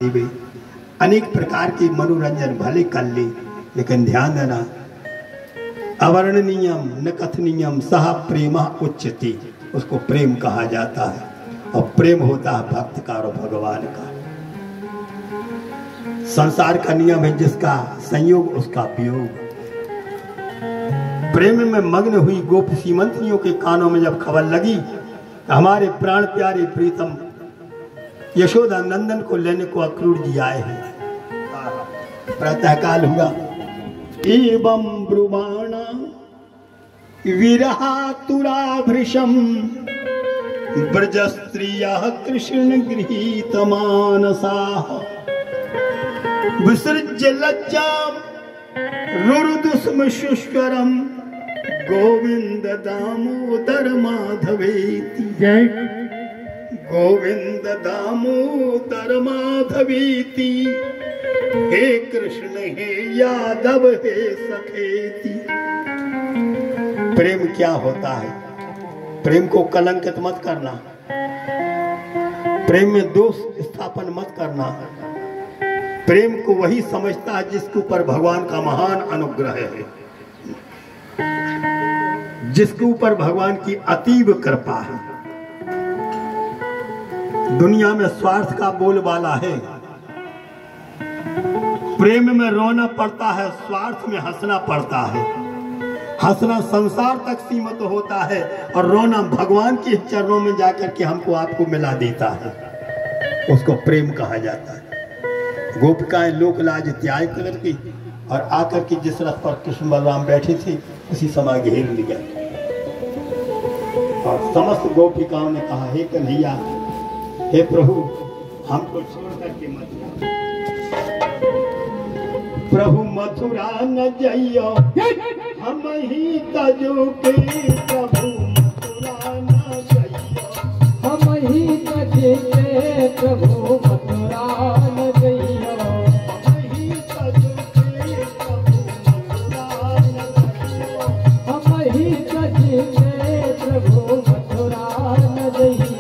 भी अनेक प्रकार की मनोरंजन भले कर ले, लेकिन ध्यान देना अवर्णनीयम न कथनीयम सह प्रेम उच्यते, उसको प्रेम कहा जाता है। और प्रेम होता है भक्त का और भगवान का। संसार का नियम है जिसका संयोग उसका वियोग। प्रेम में मग्न हुई गोप सीमंतियों के कानों में जब खबर लगी हमारे प्राण प्यारे प्रीतम यशोदा नंदन को लेने को अक्रूर जी आए हैं, प्रातःकाल हुआ। एवं ब्रुवाणा विरहातुराभृशम ब्रज स्त्रिया कृष्ण गृहीत मानसाः विसृज्य लज्जाम रुरुदुस्म शुष्करम गोविंद दामोदर माधवेति। जय गोविंद दामोदर माधवेति, हे कृष्ण हे यादव हे सखेति। प्रेम क्या होता है? प्रेम को कलंकित मत करना, प्रेम में दोष स्थापन मत करना। प्रेम को वही समझता है जिसके ऊपर भगवान का महान अनुग्रह है, जिसके ऊपर भगवान की अतीब कृपा है। दुनिया में स्वार्थ का बोलबाला है, प्रेम में रोना पड़ता है, स्वार्थ में हंसना पड़ता है। हंसना संसार तक सीमित होता है और रोना भगवान के चरणों में जाकर के हमको आपको मिला देता है, उसको प्रेम कहा जाता है। गोपिकाएं लोक लाज त्याग करके और आकर के जिस रथ पर कृष्ण बलराम बैठे थे उसी समय घेर लिया और समस्त गोपिकाओं ने कहा, हे कन्हैया, हे प्रभु, हमको छोड़ करके मत जाओ। प्रभु मथुरा न जाइयो हम ही तजो के, प्रभु मथुरा न जाइयो हम ही तजे के, प्रभु मथुरा न जाइयो हम ही तजो के, प्रभु मथुरा न जाइयो हम ही तजे के, प्रभु मथुरा न जाइयो।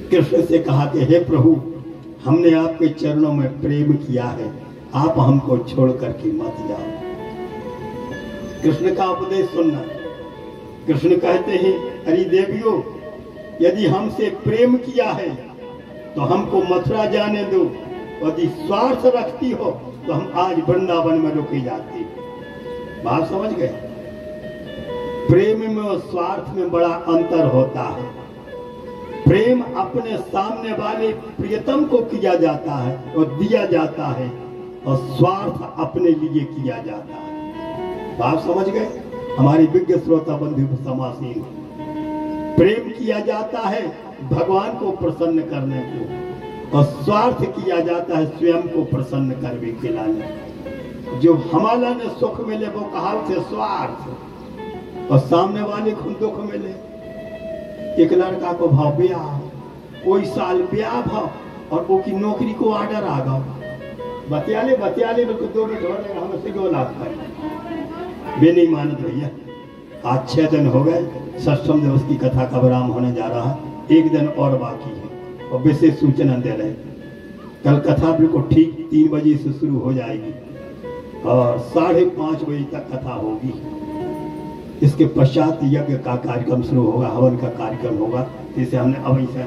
कृष्ण से कहा कि हे प्रभु, हमने आपके चरणों में प्रेम किया है, आप हमको छोड़ करके मत जाओ। कृष्ण का उपदेश सुनना। कृष्ण कहते हैं, अरे देवियों, यदि हमसे प्रेम किया है तो हमको मथुरा जाने दो, यदि स्वार्थ रखती हो तो हम आज वृंदावन में रुके जाते। बात समझ गए? प्रेम में और स्वार्थ में बड़ा अंतर होता है। प्रेम अपने सामने वाले प्रियतम को किया जाता है और दिया जाता है, और स्वार्थ अपने लिए किया जाता है। बात समझ गए? हमारी विज्ञ श्रोता बंधु समासीन, प्रेम किया जाता है भगवान को प्रसन्न करने को, और स्वार्थ किया जाता है स्वयं को प्रसन्न करने के लिए। जो हमारा ने सुख मिले वो कहा थे स्वार्थ, और सामने वाले को दुख मिले। एक लड़का को भाव ब्याह कोई साल ब्याह भाव और वो की नौकरी को ऑर्डर आ गया बतियाले मेरे को 2 मिनट हो रहे हमसे 2 लाख पाई वे नहीं मानत भैया। आज 6 दिन हो गए सत्संग दिवस की कथा का विराम होने जा रहा है, 1 दिन और बाकी है और विशेष सूचना दे रहे। कल कथा बिल्कुल ठीक 3 बजे से शुरू हो जाएगी और 5:30 बजे तक कथा होगी। इसके पश्चात यज्ञ का कार्यक्रम शुरू होगा, हवन का कार्यक्रम होगा, जिसे हमने अभी से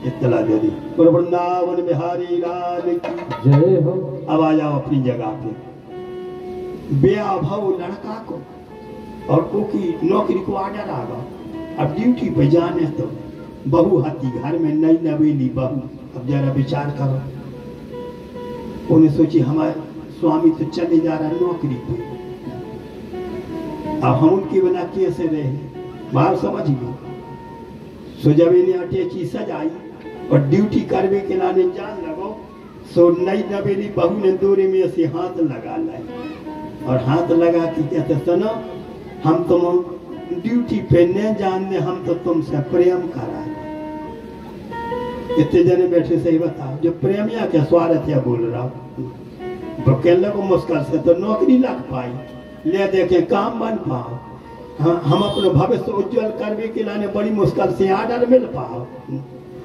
इत्तला दे दी। और वृंदावन बिहारी लाल की जय हो। अब आ जाओ अपनी जगह पे। बेअभाव लड़का को और को की नौकरी को ऑर्डर आ गया, अब ड्यूटी पे जाने तो बहू हाथी घर में नई नवेली बहू। अब जरा विचार करो, उन्हें सोची हमारे स्वामी तो चले जा रहा है नौकरी पे, अब हम उनके बिना कैसे रहे। बाहर समझ गए। सो जब इन्हें अटैची सजाई और ड्यूटी करवे के लाने जान लगो, सो नई नवेली बहू ने दौरे में से हाथ लगा लाए और हाथ लगा के कहते सुनो, हम तुम ड्यूटी पे न जानने, हम तो तुमसे प्रेम करा। इतने जने बैठे सही बताओ, जो प्रेम या क्या स्वार्थ या बोल रहा कहने को मुश्किल से तो नौकरी लग पाई, ले देखे काम बन पाओ, हम अपने भविष्य उज्जवल करने के लाने बड़ी मुश्किल से ऑर्डर मिल पाओ,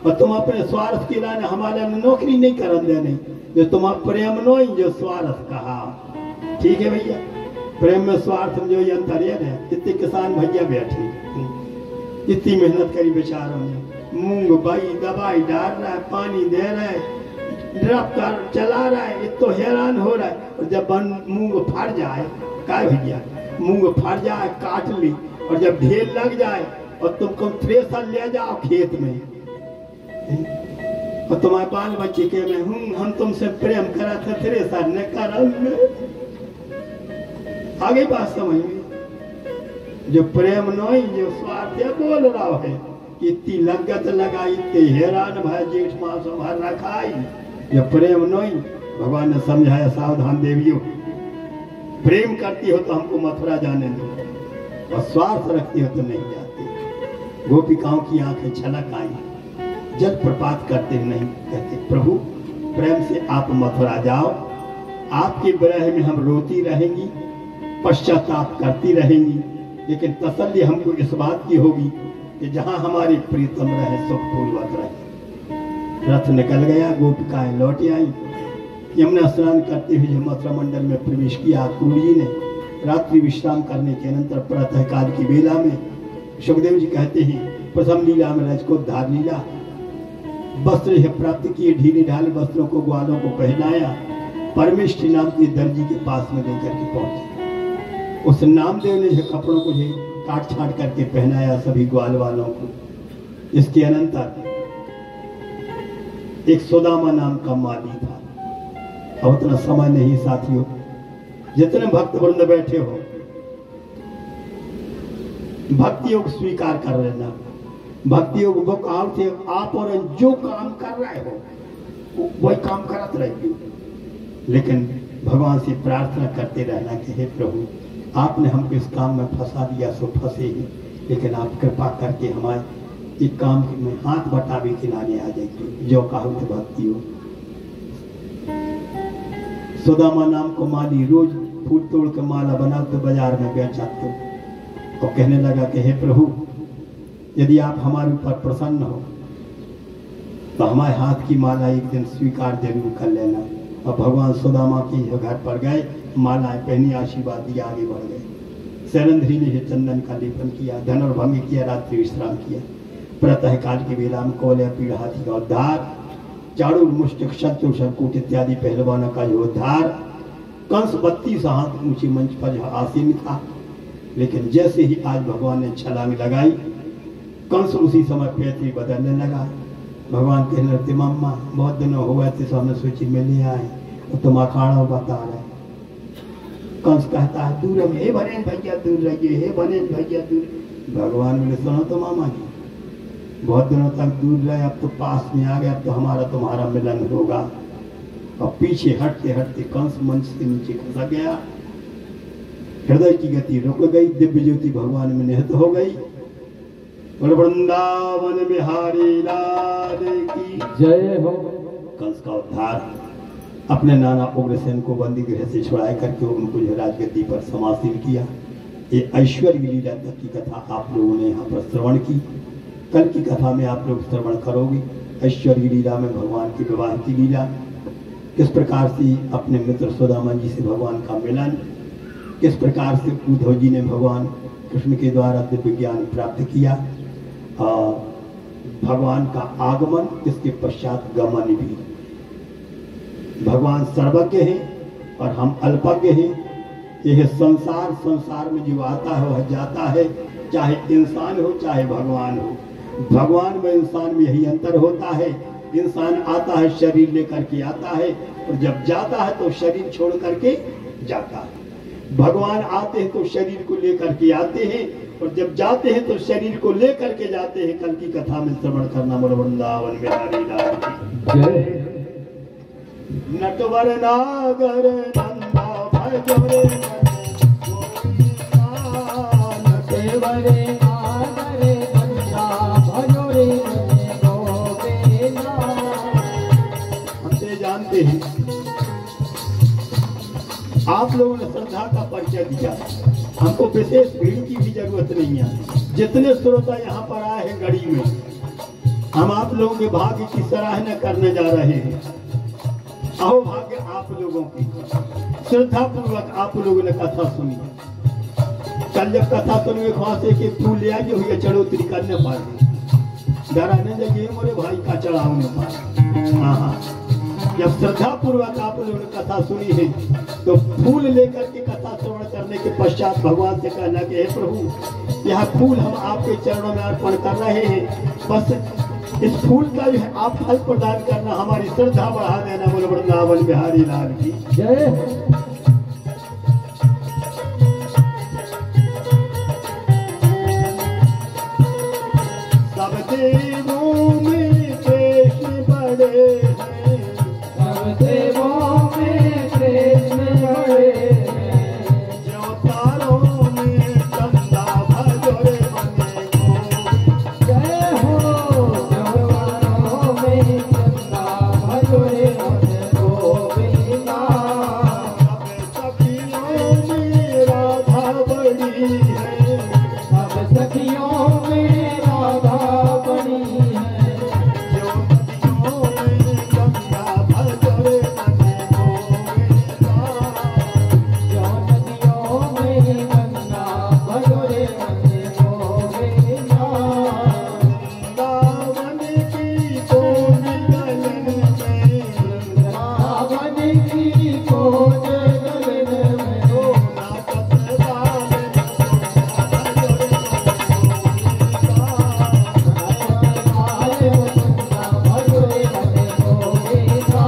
और तुम अपने स्वार्थ के लाने हमारे नौकरी नहीं कर देने, जो तुम प्रेम नहीं जो स्वार्थ कहा। ठीक है भैया, प्रेम में स्वार्थ जो ये अंतर है। कितने किसान भैया बैठे, कितनी मेहनत करी बेचारों ने, मूंग बाई दवाई डाल रहा है, पानी दे रहा है, ड्रप कर चला रहा है, तो हैरान हो रहा है। और जब मूंग फट जाए, क्या भैया मूंग फट जाए काट ली, और जब ढेर लग जाए और तुमको थ्रेसर ले जाओ खेत में, और तुम्हारे बाल बच्चे के में हम तुमसे प्रेम करा था, थ्रेसर ने करा। आगे बात समझ में, जो प्रेम नहीं जो स्वार्थ बोल रहा है, इतनी लगत लगाई, इतनी हैरान भाई जेठ मास भर रखाई, ये प्रेम नहीं। भगवान ने समझाया सावधान देवियों, प्रेम करती हो तो हमको मथुरा जाने दो, और स्वार्थ रखती हो तो नहीं जाती। गोपिकाओं की आंखें छलक आई, जल प्रपात करते नहीं, कहते प्रभु प्रेम से आप मथुरा जाओ, आपके विरह में हम रोती रहेंगी, पश्चाताप करती रहेंगी, लेकिन तसल्ली हमको इस बात की होगी कि जहां हमारी प्रीतम रहे सुखपूर्वक रहे। रथ निकल गया, गोपिकाएं लौट आई, यमुना स्नान करते हुए मथुरा मंडल में प्रवेश किया। क्रूर जी ने रात्रि विश्राम करने के अनंतर प्रातः काल की बेला में सुखदेव जी कहते हैं प्रथम लीला में रजकोद्धार लीला, वस्त्र है प्राप्त किए, ढीले ढाले वस्त्रों को ग्वालों को पहनाया, परमेष्ठी नाम के दर्जी के पास में लेकर के पहुंचे। उस नामदेव ने कपड़ों को काट छाट करके पहनाया सभी ग्वाल वालों को। इसके अनंतर एक सुदामा नाम का माली था। अब उतना समय नहीं साथियों, जितने भक्त वृंद बैठे हो भक्ति योग स्वीकार कर लेना। भक्ति योग वो काम थे, आप और जो काम कर रहे हो वही काम करते रहिए, लेकिन भगवान से प्रार्थना करते रहना कि हे प्रभु आपने हमको इस काम में फंसा दिया सो फंसे ही, लेकिन आप कृपा करके हमारे एक काम में हाथ बटावे के लाने आ जाएगी, जो कहो तो भक्ति हो। सुदामा नाम को माली रोज फूल तोड़ के माला बनाते बाजार में बेचाते, और कहने लगा कि हे प्रभु यदि आप हमारे ऊपर प्रसन्न हो तो हमारे हाथ की माला एक दिन स्वीकार जरूर कर लेना। और भगवान सुदामा के घर पर गए, मालाएं पहनी, आशीर्वाद दिया, आगे बढ़ गए। शैलेंद्री ने चंदन का लेपन किया, धनुर्भंग किया, रात्रि विश्राम किया। प्रातः काल की बेला में कौले पीड़ हाथी का उद्धार, चाणूर मुष्टिक शत्रु शरकूट इत्यादि पहलवानों का जो उद्धार। कंस 32 हाथ ऊंचे मंच पर आसीन था, लेकिन जैसे ही आज भगवान ने छलांग लगाई, कंस उसी समय पैतरी बदलने लगा। भगवान कहने लगते मम्मा बहुत दिनों हो गए थे, तो हमने सोची मिलने आए और तुम अखाड़ा बता रहे। कंस कहता है दूर में, हे बने भैया दूर रहिए, हे बने भैया दूर। भगवान बोले सुनो तो मामा जी, बहुत दिनों तक दूर रहे, अब तो पास में आ गए, अब तो हमारा तुम्हारा मिलन होगा। और पीछे हटते हटते कंस मंच से नीचे खसक गया, हृदय की गति रुक गई, दिव्य ज्योति भगवान में निहित हो गई। बोल वृंदावन बिहारी लाल की जय हो। कंस का उद्धार अपने नाना उग्रसेन को बंदी गृह से छुड़ा करके उनको जो राजगद्दी पर समासीन किया। ये ऐश्वर्य लीला तक की कथा आप लोगों ने यहाँ पर श्रवण की। कल की कथा में आप लोग श्रवण करोगे ऐश्वर्य लीला में भगवान की विवाह की लीला, किस प्रकार से अपने मित्र सुदामा जी से भगवान का मिलन, किस प्रकार से उद्धव जी ने भगवान कृष्ण के द्वारा दिव्य ज्ञान प्राप्त किया, भगवान का आगमन, इसके पश्चात गमन भी। भगवान सर्वज्ञ हैं और हम अल्पज्ञ हैं। यह संसार में जो आता है वह जाता है, चाहे इंसान हो चाहे भगवान हो। भगवान में इंसान में यही अंतर होता है। इंसान आता है शरीर लेकर के आता है और जब जाता है तो शरीर छोड़ करके जाता है। भगवान आते हैं तो शरीर को लेकर के आते हैं और जब जाते हैं तो शरीर को लेकर के जाते हैं। कल की कथा में श्रवण करना। बोल वृंदावन बिहारी लाल की जय। नटवर नागर नंदा भजोरे नटवरे नागर नंदा भजोरे गोविंदा। हमसे जानते हैं आप लोगों ने श्रद्धा का परिचय दिया। हमको विशेष भीड़ की भी जरूरत नहीं है। जितने श्रोता यहाँ पर आए हैं गढ़ी में, हम आप लोगों के भाग्य की सराहना करने जा रहे हैं। अहो भाग्य आप लोगों की, श्रद्धा पूर्वक आप लोगों ने कथा सुनी। कल जब कथा सुनी वहां से कि फूल ले आइए हुई चढ़ोतरी करने पाए डराने लगे मोरे भाई का चढ़ाऊ में पाए। हाँ, जब श्रद्धा पूर्वक आप लोगों ने कथा सुनी है तो फूल लेकर के कथा श्रवण करने के पश्चात भगवान से कहना कि हे प्रभु, यह फूल हम आपके चरणों में अर्पण कर रहे हैं। बस इस फूल का जो है आप फल प्रदान करना, हमारी श्रद्धा बढ़ा देना। बोल वृंदावन बिहारी लाल की जय। सब देवों में कृष्ण बड़े हैं, सब देवों में कृष्ण बड़े हैं, जो तारों में चंदा भजोरे बने को। जय हो। जवानों में चंदा भजोरे गोविंदा। सब सखियों में राधा बड़ी है, सब सखियों में राधा बड़ी है, जो नदियों में गंगा भजोरे बने गोविंदा। जो नदियों में गंगा भजोरे बने गोविंदा। वृंदावन की कोन गलन में, वृंदावन की कोन गलन में, नाचत बाल भजोरे भजोरे बने गोविंदा।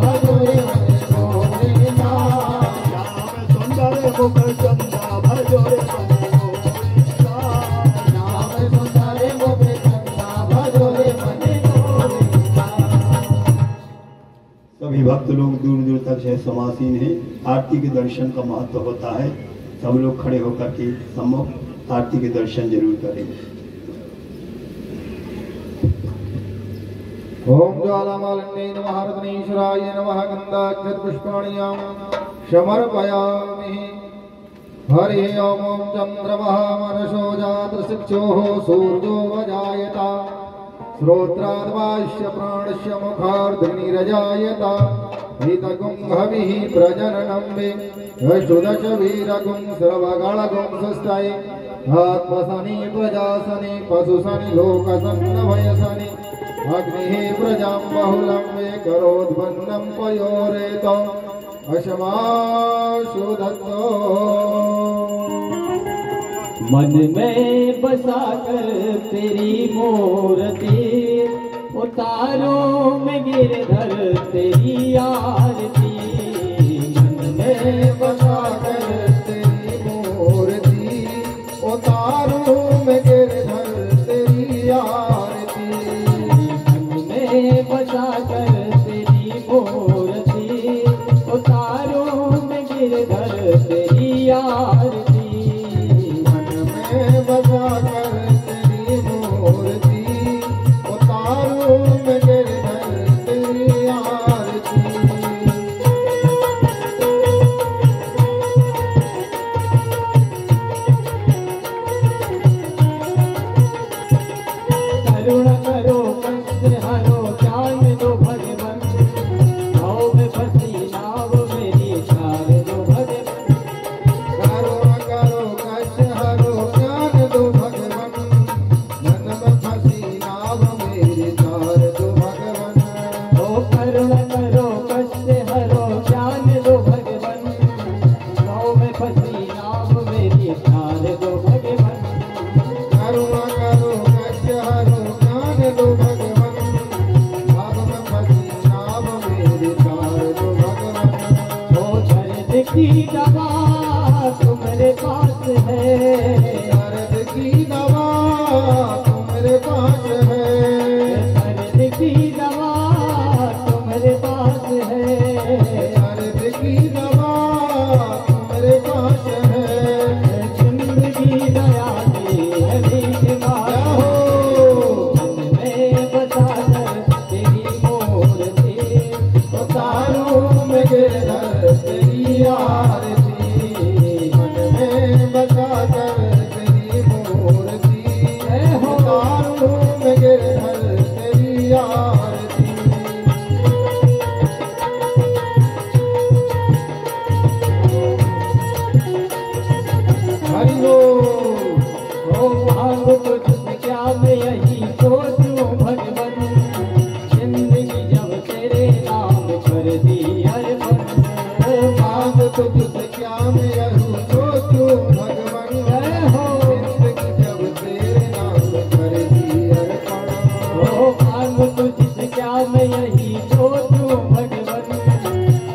भजोरे बने गोविंदा। नाम सुंदर मुख चंदा भजोरे बने गोविंदा। सभी भक्त लोग दूर दूर तक से समासीन हैं। आरती के दर्शन का महत्व होता है। सब लोग खड़े होकर के सम्मुख आरती के दर्शन जरूर करें। ओम ज्वालामालिन्ये नमः रत्नेश्वराय नमः गन्धाक्षतपुष्पाणि समर्पयामि। हरि ओम चन्द्रमः मनसो जातशिक्षोः सूर्यो अजायत श्रोत्राद्वास्य प्राणस्य मुखार्धनिरजायत हितगुंहविः प्रजननं वे अष्टदशवीरगुं सर्वगणगुं सुस्थये आत्मसनि प्रजासनि पशुसनि लोकसन्नभयसनि अग्निः प्रजां बहुलं वे करोद्वन्नं पयोरेत अशमाशु दत्तो। मन में बसा कर तेरी मूर्ति उतारों में गिरधर तेरी आरती। मन में बसा कर तेरी मूर्ति उतारूं मैं गिरधर तेरी आरती। मन में बसा कर तेरी मूर्ति दर्द की दवा तुम्हारे पास है, दर्द की दवा तुम्हारे पास है, दर्द की दवा तुम्हारे पास है। जिंदगी दया की हरी माया हो, मैं बता कर तेरी मूर्ति उतारूं मैं गिरधर तेरी आरती, मन में बसा कर तेरी मूर्ति, उतारूं मैं गिरधर तेरी आरती। हरि बोल। ओ भाग तुझसे क्या मैं यही सोचूं भगवन, जिंदगी जब तेरे नाम कर दी अर्पण। मांग तुझसे क्या मैं यूं सोचूं भगवन, जिंदगी जब तेरे नाम कर दी अर्पण। ओ भाग तुझसे क्या मैं यही सोचूं भगवन,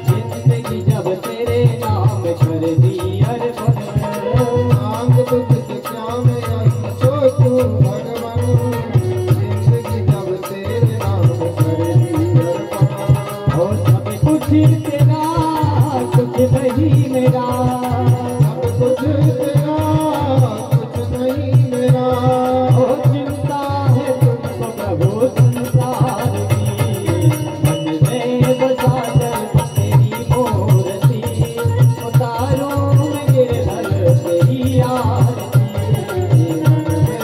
जिंदगी जब तेरे नाम कर दी अर्पण। मांग तुझसे क्या मैं यूं सोचूं भगवन, जिंदगी जब तेरे नाम कर दी अर्पण। और सब कुछ तेरा कुछ नहीं मेरा, सब कुछ तेरा कुछ नहीं मेरा, ओ चिंता है तुमको प्रभु संसार की, मन में बसा कर तेरी मूर्ति, उतारो मैं गिरधर तेरी आरती।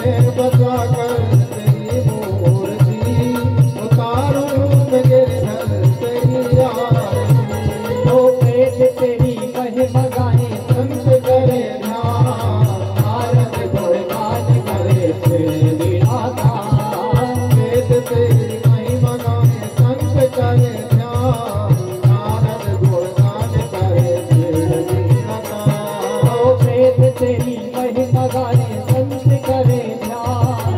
मैं बसा कर तेरी मूर्ति, उतारूं मैं गिरधर तेरी आरती। तो प्रेत तेरी महिमा गाए संत करे ध्यान, भारत गुणगान करे तेरे निराकार। वेद तेरी महिमा गाए संत करे ध्यान, नारद गुणगान करे तेरे निराकार। ओ प्रेत तेरी महिमा गाए संत करे ध्यान,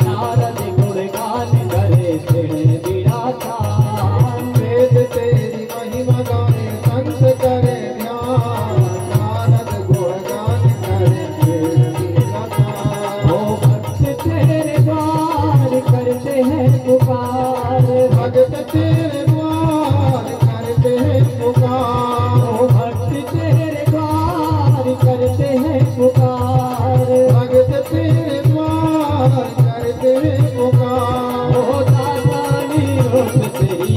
नारद गुणगान करे तेरे निराकार। वेद तेरी महिमा गाए संत करे ध्यान, नारद गुणगान करे तेरे निराकार। ओ भक्त तेरे द्वार करते हैं पुकार, भगत तेरे द्वार करते हैं पुकार, ओ भक्त तेरे द्वार करते हैं पुकार। भगत तेरे द्वार करते हैं पुकार। ओ दाता निरोध तेरी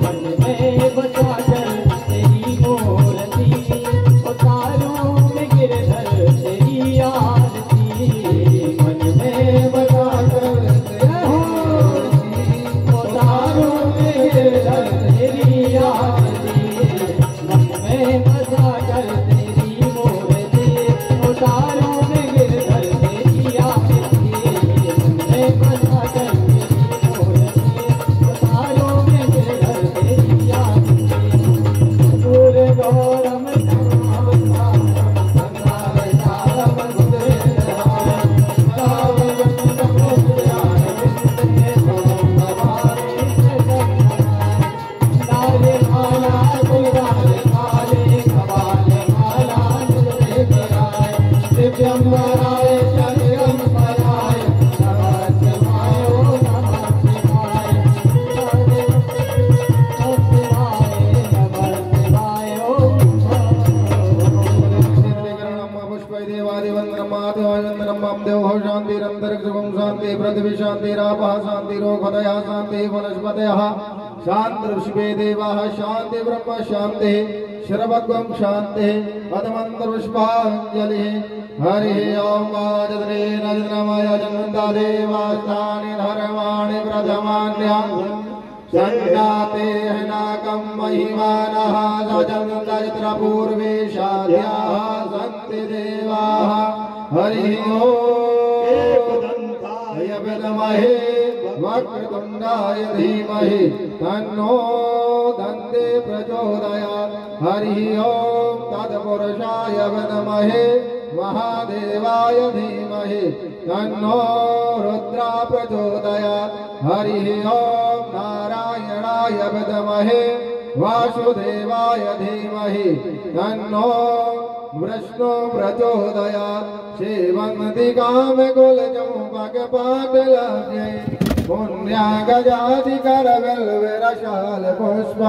मन में बसा कर तेरी मूर्ति, उतारो मैं गिरधर तेरी आरती। मन में बसा कर उतारो मैं गिरधर तेरी आरती। मन में बसा कर तेरी मूर्ति, उतारो मैं गिरधर तेरी आरती। मन में बसा कर तेरी मूर्ति, उतारो मैं गिरधर तेरी आरती। सूर गौरम शांति पृथ्वी शांतिरापः शांतिरोषधयः शांति वनस्पतयः शांतिर्विश्वे देवाः शांति ब्रह्म शांति शरभगवं शांति पदमन्तर्पुष्पाञ्जलिः हरिः ओम वाजद्रेण जन्मय जन्मन्ता देवास्तानि धर्माणि प्रथमान्यान् संजाते नाकं महिमानः सजन्त पूर्वे शाद्याः सन्ति देवाः हरिः ओम विद्महे वक्रतुण्डाय धीमहि तन्नो दन्ते प्रचोदयात् हरिः ओम तत्पुरुषाय विद्महे महादेवाय धीमहि तन्नो रुद्रा प्रचोदयात् हरिः ओम नारायणाय विद्महे वासुदेवाय धीमहि तन्नो वृष्णो प्रचोदया सेवन्ति काम कुलजं भगपात लभ्ये पुण्या गजाधिकर बिल्व रसाल पुष्प